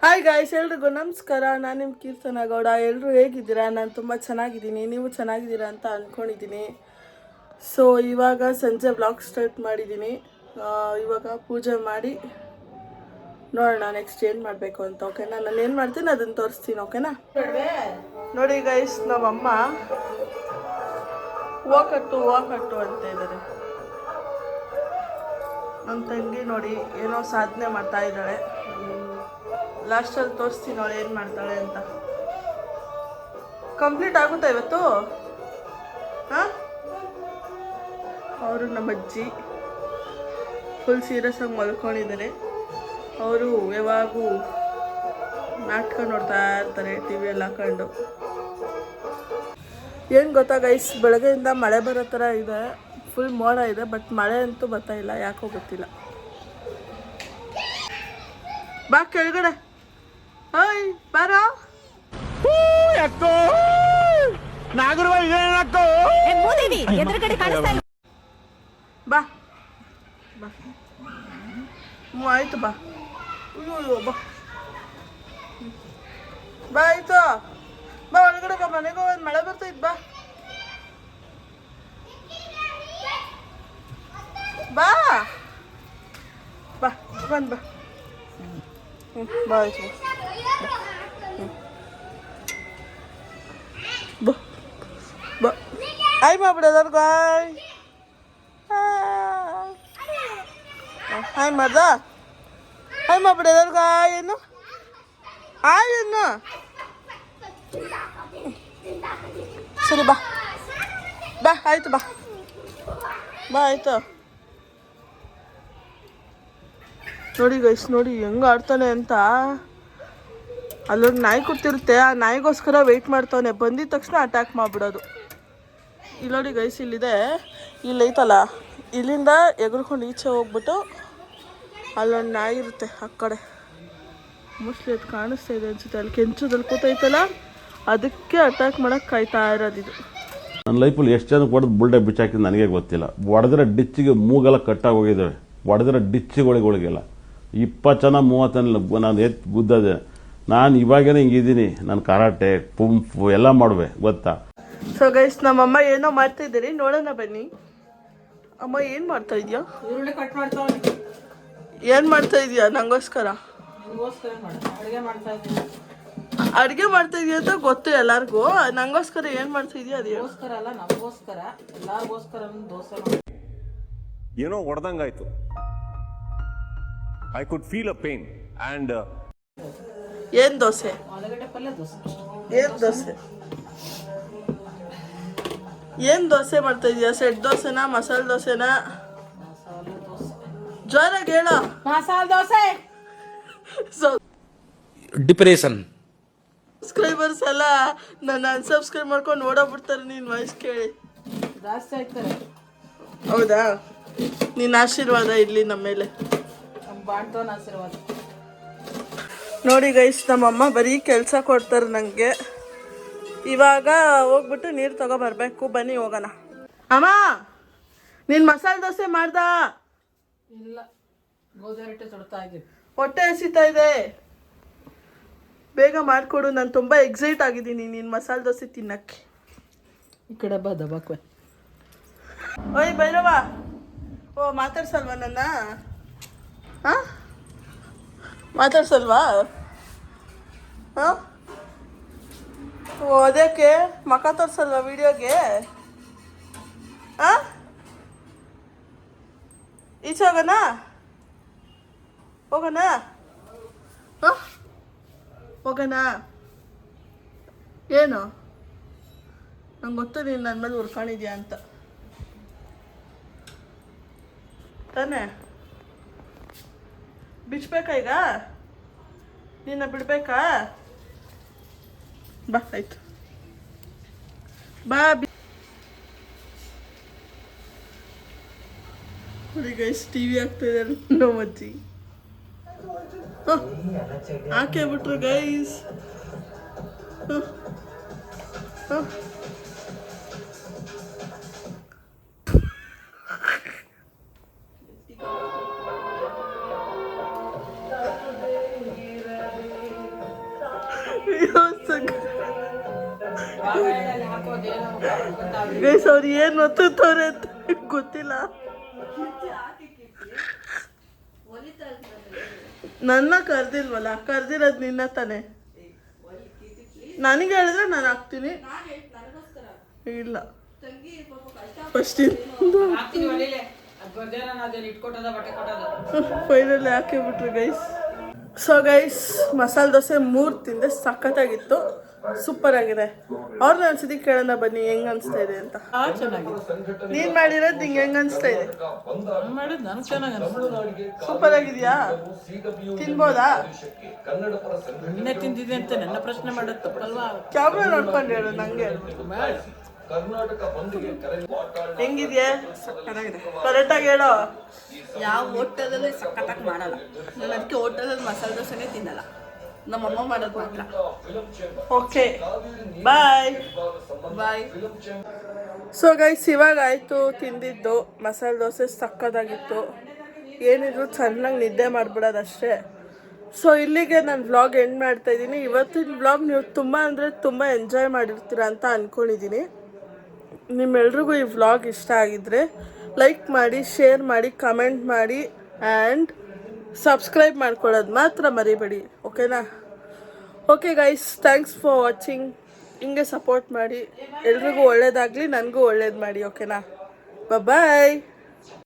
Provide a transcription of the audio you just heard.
Hi guys, ಎಲ್ರಿಗೂ ನಮಸ್ಕಾರ. ನಾನು ನಿಮ್ಮ ಕೀರ್ತನ ಗೌಡ. ಎಲ್ಲರೂ ಹೇಗಿದ್ದೀರಾ? ನಾನು ತುಂಬ ಚೆನ್ನಾಗಿದ್ದೀನಿ. ನೀವು ಚೆನ್ನಾಗಿದ್ದೀರಾ ಅಂತ ಅಂದ್ಕೊಂಡಿದ್ದೀನಿ. ಸೊ ಇವಾಗ ಸಂಜೆ ಬ್ಲಾಗ್ ಸ್ಟಾರ್ಟ್ ಮಾಡಿದ್ದೀನಿ. ಇವಾಗ ಪೂಜೆ ಮಾಡಿ ನೋಡೋಣ ನೆಕ್ಸ್ಟ್ ಏನು ಮಾಡಬೇಕು ಅಂತ. ಓಕೆನಾ? ನಾನು ಏನು ಮಾಡ್ತೀನಿ ಅದನ್ನು ತೋರಿಸ್ತೀನಿ. ಓಕೆನಾ? ನೋಡಿ ಗೈಸ್, ನಮ್ಮಮ್ಮ ಹೂವು ಕಟ್ಟು ಅಂತ ಇದ್ದಾರೆ. ನನ್ನ ತಂಗಿ ನೋಡಿ ಏನೋ ಸಾಧನೆ ಮಾಡ್ತಾ ಇದ್ದಾಳೆ. ಲಾಸ್ಟಲ್ಲಿ ತೋರಿಸ್ತೀನಿ ಅವಳು ಏನು ಮಾಡ್ತಾಳೆ ಅಂತ. ಕಂಪ್ಲೀಟ್ ಆಗುತ್ತಾ ಇವತ್ತು? ಹಾಂ, ಅವರು ನಮ್ಮ ಅಜ್ಜಿ ಫುಲ್ ಸೀರಿಯಸ್ ಆಗಿ ಮಲ್ಕೊಂಡಿದ್ದಾರೆ. ಅವರು ಯಾವಾಗೂ ನಾಟಕ ನೋಡ್ತಾ ಇರ್ತಾರೆ ಟಿ ವಿಯಲ್ಲಿ ಹಾಕೊಂಡು. ಏನು ಗೊತ್ತಾ ಗೈಸ್, ಬೆಳಗ್ಗೆಯಿಂದ ಮಳೆ ಬರೋ ಥರ ಇದೆ. ಫುಲ್ ಮೋಡ ಇದೆ, ಬಟ್ ಮಳೆ ಅಂತೂ ಬರ್ತಾ ಇಲ್ಲ, ಯಾಕೋ ಗೊತ್ತಿಲ್ಲ. ಬಾ ಕೆಳಗಡೆ. ಓಯ್ ಬಾರೋ. ಬಾ ಬಾ. ಆಯ್ತು, ಬಾ. ಅಯ್ಯೋ ಬಾ ಬಾ. ಆಯ್ತು, ಬಾ ಒಳಗಡೆ ಬಾ. ಮನೆಗೆ ಹೋಗೋದು, ಮಳೆ ಬರ್ತೈತೆ. ಬಾ ಬಾ ಬಾ. ಬಂದು ಬಾ. ಬಾ ಆಯ್ತು. ಬಾ ಬಾ. ಆಯ್ ಮಾಡ್ಬಿಡೋದವ್ರಿಗ. ಹಾಯ್ ಮಾಡ್ದ. ಹಾಯ್ ಮಾಡ್ಬಿಡೋದವ್ರಿಗ. ಏನು ಏನು ಸರಿ ಬಾ ಬಾ. ಆಯ್ತು ಬಾ ಬಾ. ಆಯ್ತು. ನೋಡಿ ಗೈಸ್, ನೋಡಿ ಹೆಂಗೆ ಆಡ್ತಾನೆ ಅಂತ. ಅಲ್ಲೊಂದು ನಾಯಿ ಕೂತಿರುತ್ತೆ, ಆ ನಾಯಿಗೋಸ್ಕರ ವೆಯ್ಟ್ ಮಾಡ್ತಾನೆ. ಬಂದಿದ ತಕ್ಷಣ ಅಟ್ಯಾಕ್ ಮಾಡಿಬಿಡೋದು. ಇಲ್ಲಿ ನೋಡಿ ಗೈಸ್, ಇಲ್ಲಿದೆ, ಇಲ್ಲೈತಲ್ಲ, ಇಲ್ಲಿಂದ ಎಗರ್ಕೊಂಡು ಈಚೆ ಹೋಗ್ಬಿಟ್ಟು ಅಲ್ಲೊಂದು ನಾಯಿ ಇರುತ್ತೆ ಆ ಕಡೆ. ಮೋಸ್ಟ್ಲಿ ಅದು ಕಾಣಿಸ್ತಾ ಇದೆ ಅನ್ಸುತ್ತೆ, ಅಲ್ಲಿ ಕೆಂಚದಲ್ಲಿ ಕೂತೈತಲ್ಲ, ಅದಕ್ಕೆ ಅಟ್ಯಾಕ್ ಮಾಡೋಕ್ಕೆ ಕಾಯ್ತಾ ಇರೋದಿದು. ನನ್ನ ಲೈಫಲ್ಲಿ ಎಷ್ಟು ಜನ ಹೊಡೆದು ಬುಲ್ಡೆ ಬಿಚ್ಚಾಕಿದ್ದು ನನಗೆ ಗೊತ್ತಿಲ್ಲ. ಹೊಡೆದ್ರೆ ಡಿಚ್ಚಿಗೆ ಮೂಗೆಲ್ಲ ಕಟ್ಟಾಗಿ ಹೋಗಿದ್ದಾವೆ. ಹೊಡೆದ್ರೆ ಡಿಚ್ಚಿಗಳಿಗೆಲ್ಲ 20 ಜನ 30 ನಾನು ಎತ್ತು ಗುದ್ದದೆ. ನಾನು ಇವಾಗೇನೆ ಹಿಂಗಿದ್ದೀನಿ. ನಾನು ಕರಾಟೆ ಪುಂಫು ಎಲ್ಲ ಮಾಡುವೆ, ಗೊತ್ತಾ? ಸೊ ಗೈಸ್, ನಮ್ಮಮ್ಮ ಏನೋ ಮಾಡ್ತಾ ಇದ್ದೀರಿ, ನೋಡೋಣ ಬನ್ನಿ. ಅಮ್ಮ ಏನು ಮಾಡ್ತಾ ಇದೆಯಾ? ಈರುಳ್ಳಿ ಕಟ್ ಮಾಡ್ತಾವೆ. ಏನು ಮಾಡ್ತಾ ಇದೆಯಾ? ನಂಗೋಸ್ಕರ ಅಡುಗೆ ಮಾಡ್ತಾ ಇದೀಯ ಅಂತ ಗೊತ್ತು ಎಲ್ಲರಿಗೂ. ನಂಗೋಸ್ಕರ ಏನು ಮಾಡ್ತಾ ಇದೆಯಾ? ಅದಕ್ಕೋಸ್ಕರ ಅಲ್ಲ, ನಮಗೋಸ್ಕರ, ಎಲ್ಲರಿಗೋಸ್ಕರ ದೋಸೆ ಏನೋ ಹೊಡೆದಂಗಾಯ್ತು. I could feel a pain and ಏನು ದೋಸೆ? ಆಲೂಗಡ್ಡೆ ಪಲ್ಯ ದೋಸೆ. ಏನು ದೋಸೆ? ಏನು ದೋಸೆ ಮಾಡ್ತಾ ಇದೀಯಾ? ಸೆಟ್ ದೋಸೆನಾ, ಮಸಾಲೆ ದೋಸೆನಾ? ಮಸಾಲೆ ದೋಸೆ. ಜೋರಾಗಿ ಹೇಳೋ. Masala dosa. So depression subscribers ಎಲ್ಲ ನನ್ನ ಅನ್ಸಬ್ಸ್ಕ್ರೈಬ್ ಮಾಡ್ಕೊಂಡು ಓಡೋಗ್ಬಿಡ್ತಾರೆ ನಿನ್ನ ವಾಯ್ಸ್ ಕೇಳಿ. ಜಾಸ್ತಿ ಆಗ್ತಾರೆ. ಹೌದಾ? ನಿನ್ನ ಆಶೀರ್ವಾದ ಇರಲಿ ನಮ್ಮ ಮೇಲೆ. ಬಾಣ್ತವನ ಆಶೀರ್ವಾದ. ನೋಡಿ ಗೈಸ್, ನಮ್ಮಮ್ಮ ಬರೀ ಕೆಲಸ ಕೊಡ್ತಾರೆ ನನಗೆ. ಇವಾಗ ಹೋಗ್ಬಿಟ್ಟು ನೀರು ತಗೊಬರ್ಬೇಕು. ಬನ್ನಿ ಹೋಗೋಣ. ಅಮ್ಮ, ನೀನು ಮಸಾಲೆ ದೋಸೆ ಮಾಡ್ದಾ? ಇಲ್ಲ, ಗೋಧಿ ರೊಟ್ಟಿ ಸುಡ್ತಾ ಇದ್ದೀವಿ. ಹೊಟ್ಟೆ ಹಸಿತಾ ಇದೆ, ಬೇಗ ಮಾಡಿಕೊಡು. ನಾನು ತುಂಬ ಎಕ್ಸೈಟ್ ಆಗಿದ್ದೀನಿ ನೀನು ಮಸಾಲೆ ದೋಸೆ ತಿನ್ನಕ್ಕೆ. ಈ ಕಡೆ ಬಾ ದಬಾಕ್ವೆ. ಓಯ್ ಭೈರವ, ಓ ಮಾತಾಡ್ಸಲ್ವಾ ನನ್ನ? ಹಾಂ, ಮಾತಾಡ್ಸಲ್ವಾ? ಹಾಂ, ಓ ಅದಕ್ಕೆ ಮಕ ತೋರಿಸಲ್ವಾ ವಿಡಿಯೋಗೆ? ಹಾಂ, ಈಚೆ ಹೋಗೋಣ? ಹೋಗೋಣ? ಹಾಂ, ಹೋಗೋಣ? ಏನು? ನಂಗೆ ಗೊತ್ತು ನೀನು ನನ್ನ ಮೇಲೆ ಉರ್ಕೊಂಡಿದ್ಯಾ ಅಂತ ತಾನೇ. ಬಿಡ್ಬೇಕಾ ಈಗ? ನಿನ್ನ ಬಿಡ್ಬೇಕಾ? ಬಾ ಆಯ್ತು, ಬಾ. ನೋಡಿ ಗೈಸ್, ಟಿ ವಿ ಆಗ್ತಾಯಿದ್ದಾರೆ ನಮ್ಮ ಅಜ್ಜಿ. ಹಾಕೇ ಬಿಟ್ರು ಗೈಸ್. ಗೈಸ್ ಅವ್ರು ಏನು ಒತ್ತುತ್ತವ್ರೆ ಅಂತ ಗೊತ್ತಿಲ್ಲ. ನನ್ನ ಕರ್ದಿಲ್ವಲ್ಲ, ಕರ್ದಿರೋದು ನಿನ್ನ ತಾನೆ. ನನಗೆ ಹೇಳಿದ್ರೆ ನಾನು ಹಾಕ್ತೀನಿ. ಇಲ್ಲ ಫಸ್ಟ್ ಫೈನಲಿ ಹಾಕಿ ಬಿಟ್ರು guys. So guys masala dosa 3 ತಿಂದೆ, ಸಖತ್ತಾಗಿತ್ತು, ಸೂಪರ್ ಆಗಿದೆ. ಅವ್ರನ್ನ ಒಂದ್ಸತಿ ಕೇಳೋಣ ಬನ್ನಿ ಹೆಂಗ್ ಅನ್ಸ್ತಾ ಇದೆ ಅಂತ. ಚೆನ್ನಾಗಿದೆ. ನೀನ್ ಮಾಡಿರೋದು ನಿಂಗೆ ಹೆಂಗ್ ಅನ್ಸ್ತಾ ಇದೆ? ಮಾಡಿದ್ ನನಗೆ ಚೆನ್ನಾಗಿ ಅನಿಸ್ತು. ಸೂಪರ್ ಆಗಿದ್ಯಾ? ತಿನ್ಬೋದಾ? ನಿನ್ನೆ ತಿಂದಿದೆ ಅಂತ ನನ್ನ ಪ್ರಶ್ನೆ ಮಾಡೋದು ತಪ್ಪಲ್ವಾ? ಕ್ಯಾಮ್ರಾ ನೋಡ್ಕೊಂಡು ಹೇಳು, ನಂಗೆ ಹೆಂಗಿದ್ಯಾ? ಕರೆಕ್ಟಾಗಿ ಹೇಳೋ. ಯಾವ ಹೋಟೆಲಲ್ಲಿ ಸಖತ್ತಾಗಿ ಮಾಡಲ್ಲ. ನಾನು ಅದಕ್ಕೆ ಹೋಟೆಲಲ್ಲಿ ಮಸಾಲೆ ದೋಸೆನೇ ತಿನ್ನಲ್ಲ, ನಮ್ಮಮ್ಮ ಮಾಡೋದು ಮಾತ್ರ. ಓಕೆ ಬಾಯ್ ಬಾಯ್. ಸೊ ಗೈಸ್ ಇವಾಗ ಆಯಿತು ತಿಂದಿದ್ದು. ಮಸಾಲೆ ದೋಸೆ ಸಕ್ಕತ್ತಾಗಿತ್ತು. ಏನಿದ್ರು ಚೆನ್ನಾಗಿ ನಿದ್ದೆ ಮಾಡಿಬಿಡೋದಷ್ಟೇ. ಸೊ ಇಲ್ಲಿಗೆ ನಾನು ವ್ಲಾಗ್ ಎಂಡ್ ಮಾಡ್ತಾಯಿದ್ದೀನಿ. ಇವತ್ತಿನ ವ್ಲಾಗ್ ನೀವು ತುಂಬ ಅಂದರೆ ತುಂಬ ಎಂಜಾಯ್ ಮಾಡಿರ್ತೀರ ಅಂತ ಅಂದ್ಕೊಂಡಿದ್ದೀನಿ. ನಿಮ್ಮೆಲ್ರಿಗೂ ಈ ವ್ಲಾಗ್ ಇಷ್ಟ ಆಗಿದ್ದರೆ ಲೈಕ್ ಮಾಡಿ, ಶೇರ್ ಮಾಡಿ, ಕಮೆಂಟ್ ಮಾಡಿ ಆ್ಯಂಡ್ ಸಬ್ಸ್ಕ್ರೈಬ್ ಮಾಡ್ಕೊಳ್ಳೋದು ಮಾತ್ರ ಮರಿಬೇಡಿ, ಓಕೆನಾ? Okay guys, thanks for watching. ಹಿಂಗೆ ಸಪೋರ್ಟ್ ಮಾಡಿ, ಎಲ್ರಿಗೂ ಒಳ್ಳೇದಾಗಲಿ, ನನಗೂ ಒಳ್ಳೇದು ಮಾಡಿ, ಓಕೆನಾ? ಬಾಯ್.